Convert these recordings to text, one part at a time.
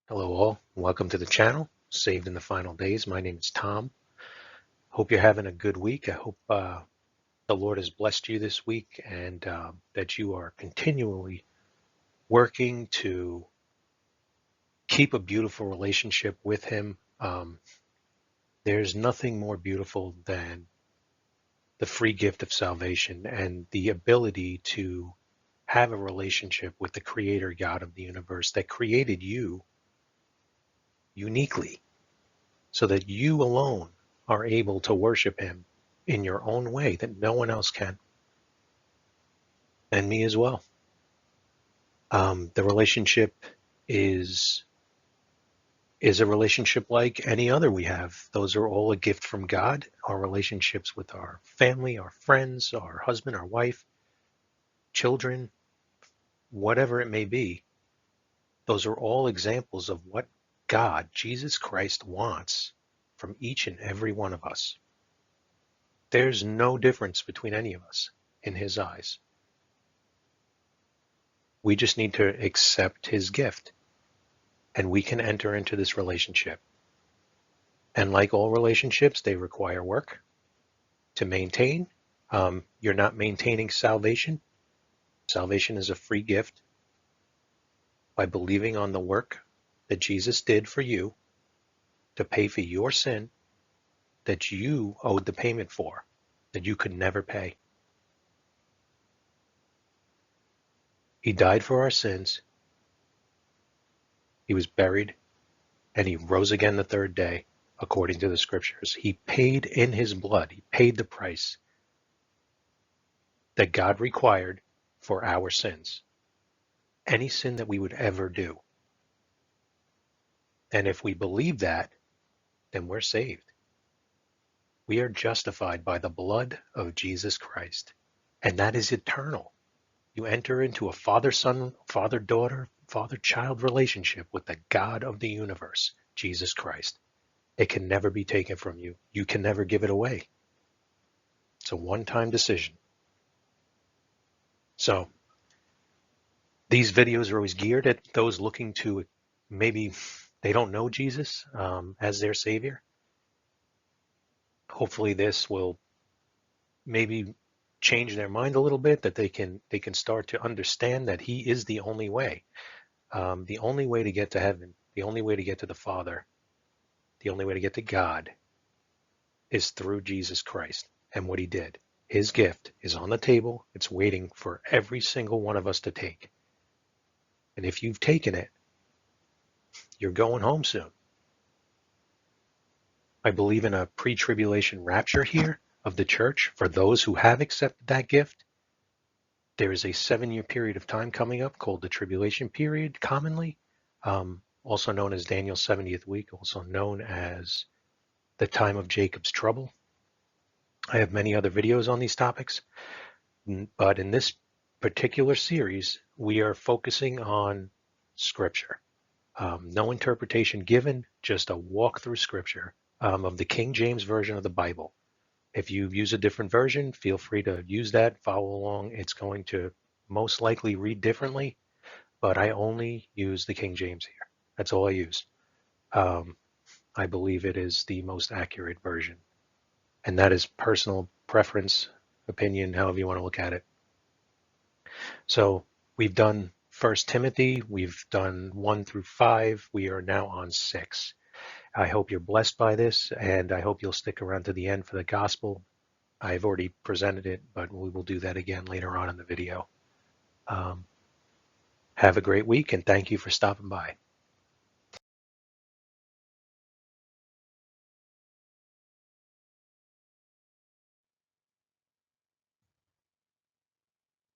Hello all, welcome to the channel, Saved in the Final Days. My name is Tom. Hope you're having a good week. I hope the Lord has blessed you this week and that you are continually working to keep a beautiful relationship with Him. There's nothing more beautiful than the free gift of salvation and the ability to have a relationship with the Creator God of the universe that created you uniquely, so that you alone are able to worship Him in your own way that no one else can, and me as well. The relationship is a relationship like any other we have. Those are all a gift from God. Our relationships with our family, our friends, our husband, our wife, children, whatever it may be, those are all examples of what God, Jesus Christ, wants from each and every one of us. There's no difference between any of us in His eyes. We just need to accept His gift, and we can enter into this relationship. And like all relationships, they require work to maintain. You're not maintaining salvation. Salvation is a free gift by believing on the work that Jesus did for you to pay for your sin that you owed the payment for, that you could never pay. He died for our sins. He was buried, and He rose again the third day, according to the scriptures. He paid in His blood. He paid the price that God required for our sins. Any sin that we would ever do. And if we believe that, then we're saved. We are justified by the blood of Jesus Christ. And that is eternal. You enter into a father-son, father-daughter, father-child relationship with the God of the universe, Jesus Christ. It can never be taken from you. You can never give it away. It's a one-time decision. So these videos are always geared at those looking to, maybe they don't know Jesus as their Savior. Hopefully this will maybe change their mind a little bit, that they can start to understand that He is the only way. The only way to get to heaven, the only way to get to the Father, the only way to get to God is through Jesus Christ and what He did. His gift is on the table. It's waiting for every single one of us to take. And if you've taken it, you're going home soon. I believe in a pre-tribulation rapture here of the church for those who have accepted that gift. There is a 7-year period of time coming up called the tribulation period, commonly, also known as Daniel's 70th week, also known as the time of Jacob's trouble. I have many other videos on these topics, but in this particular series, we are focusing on Scripture. No interpretation given, just a walk through Scripture of the King James Version of the Bible. If you use a different version, feel free to use that, follow along. It's going to most likely read differently, but I only use the King James here. That's all I use. I believe it is the most accurate version. And that is personal preference, opinion, however you want to look at it. So we've done 1 Timothy, we've done 1 through 5, we are now on 6. I hope you're blessed by this, and I hope you'll stick around to the end for the gospel. I've already presented it, but we will do that again later on in the video. Have a great week, and thank you for stopping by.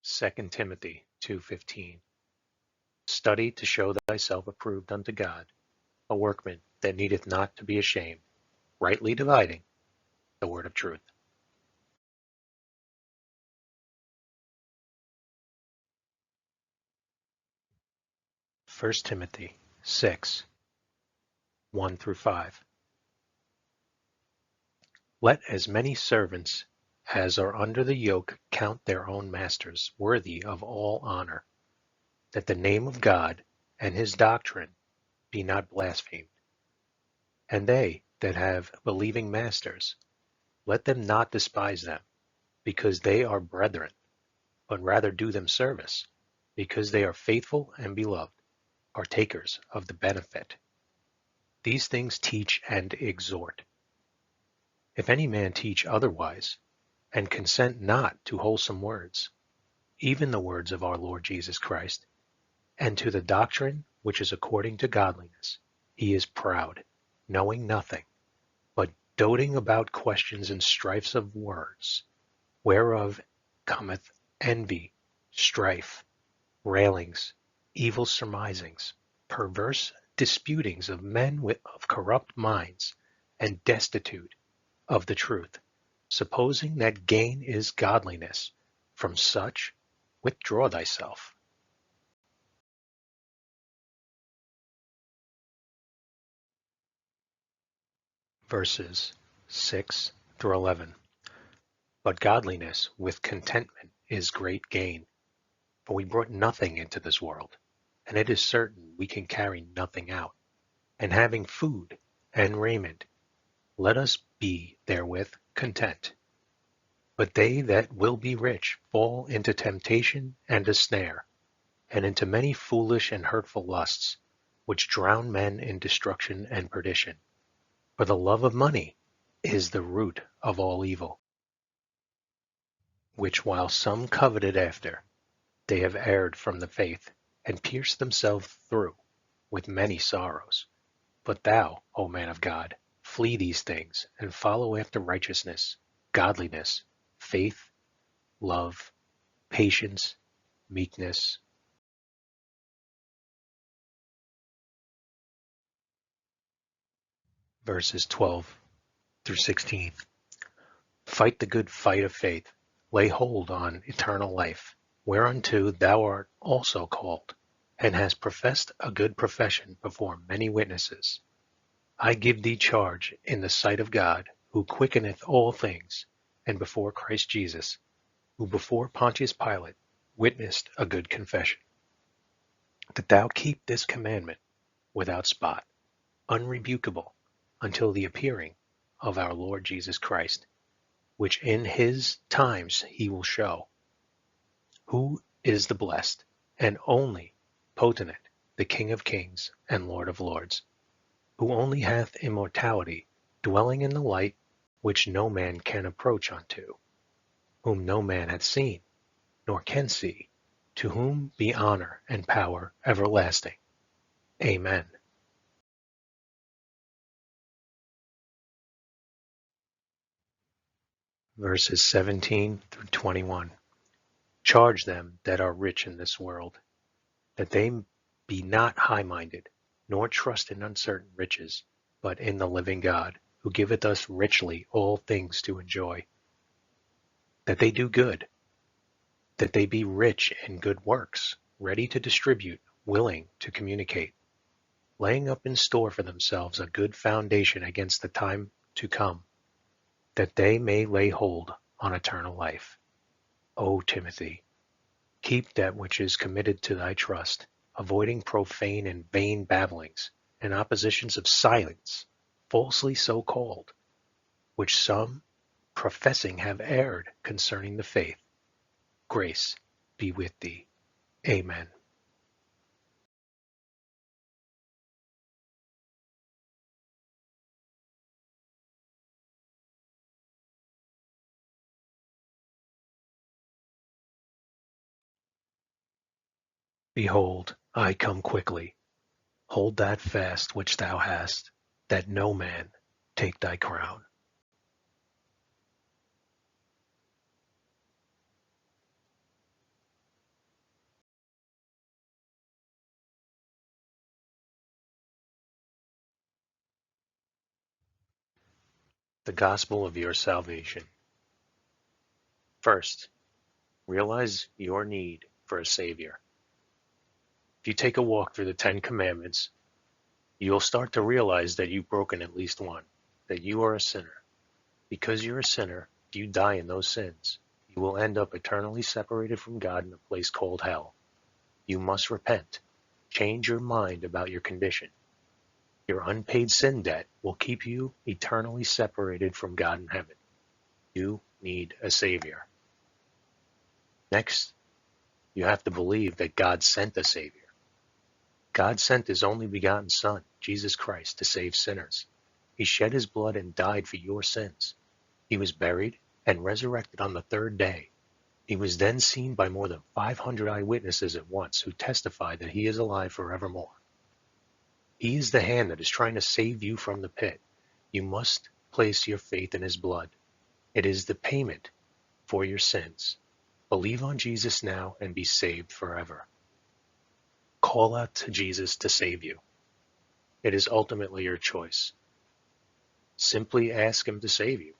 2 Timothy 2:15. Study to show thyself approved unto God, a workman that needeth not to be ashamed, rightly dividing the word of truth. 1 Timothy 6, 1 through 5. Let as many servants as are under the yoke count their own masters worthy of all honor, that the name of God and His doctrine be not blasphemed. And they that have believing masters, let them not despise them, because they are brethren, but rather do them service, because they are faithful and beloved, partakers of the benefit. These things teach and exhort. If any man teach otherwise, and consent not to wholesome words, even the words of our Lord Jesus Christ, and to the doctrine which is according to godliness, he is proud, knowing nothing, but doting about questions and strifes of words, whereof cometh envy, strife, railings, evil surmisings, perverse disputings of men of corrupt minds, and destitute of the truth, supposing that gain is godliness. From such withdraw thyself. Verses 6 through 11. But godliness with contentment is great gain. For we brought nothing into this world, and it is certain we can carry nothing out. And having food and raiment, let us be therewith content. But they that will be rich fall into temptation and a snare, and into many foolish and hurtful lusts, which drown men in destruction and perdition. For the love of money is the root of all evil, which while some coveted after, they have erred from the faith, and pierced themselves through with many sorrows. But thou, O man of God, flee these things, and follow after righteousness, godliness, faith, love, patience, meekness. Verses 12 through 16. Fight the good fight of faith. Lay hold on eternal life, whereunto thou art also called, and hast professed a good profession before many witnesses. I give thee charge in the sight of God, who quickeneth all things, and before Christ Jesus, who before Pontius Pilate witnessed a good confession, that thou keep this commandment without spot, unrebukable, until the appearing of our Lord Jesus Christ, which in his times he will show, who is the blessed and only potentate, the King of kings and Lord of lords, who only hath immortality, dwelling in the light which no man can approach unto, whom no man hath seen, nor can see, to whom be honor and power everlasting. Amen. Verses 17 through 21. Charge them that are rich in this world, that they be not high-minded, nor trust in uncertain riches, but in the living God, who giveth us richly all things to enjoy. That they do good, that they be rich in good works, ready to distribute, willing to communicate, laying up in store for themselves a good foundation against the time to come, that they may lay hold on eternal life. O Timothy, keep that which is committed to thy trust, avoiding profane and vain babblings, and oppositions of silence, falsely so called, which some, professing, have erred concerning the faith. Grace be with thee. Amen. Behold, I come quickly. Hold that fast which thou hast, that no man take thy crown. The gospel of your salvation. First, realize your need for a Savior. If you take a walk through the Ten Commandments, you'll start to realize that you've broken at least one, that you are a sinner. Because you're a sinner, if you die in those sins, you will end up eternally separated from God in a place called hell. You must repent. Change your mind about your condition. Your unpaid sin debt will keep you eternally separated from God in heaven. You need a Savior. Next, you have to believe that God sent a Savior. God sent his only begotten Son, Jesus Christ, to save sinners. He shed his blood and died for your sins. He was buried and resurrected on the third day. He was then seen by more than 500 eyewitnesses at once who testify that he is alive forevermore. He is the hand that is trying to save you from the pit. You must place your faith in his blood. It is the payment for your sins. Believe on Jesus now and be saved forever. Call out to Jesus to save you. It is ultimately your choice. Simply ask him to save you.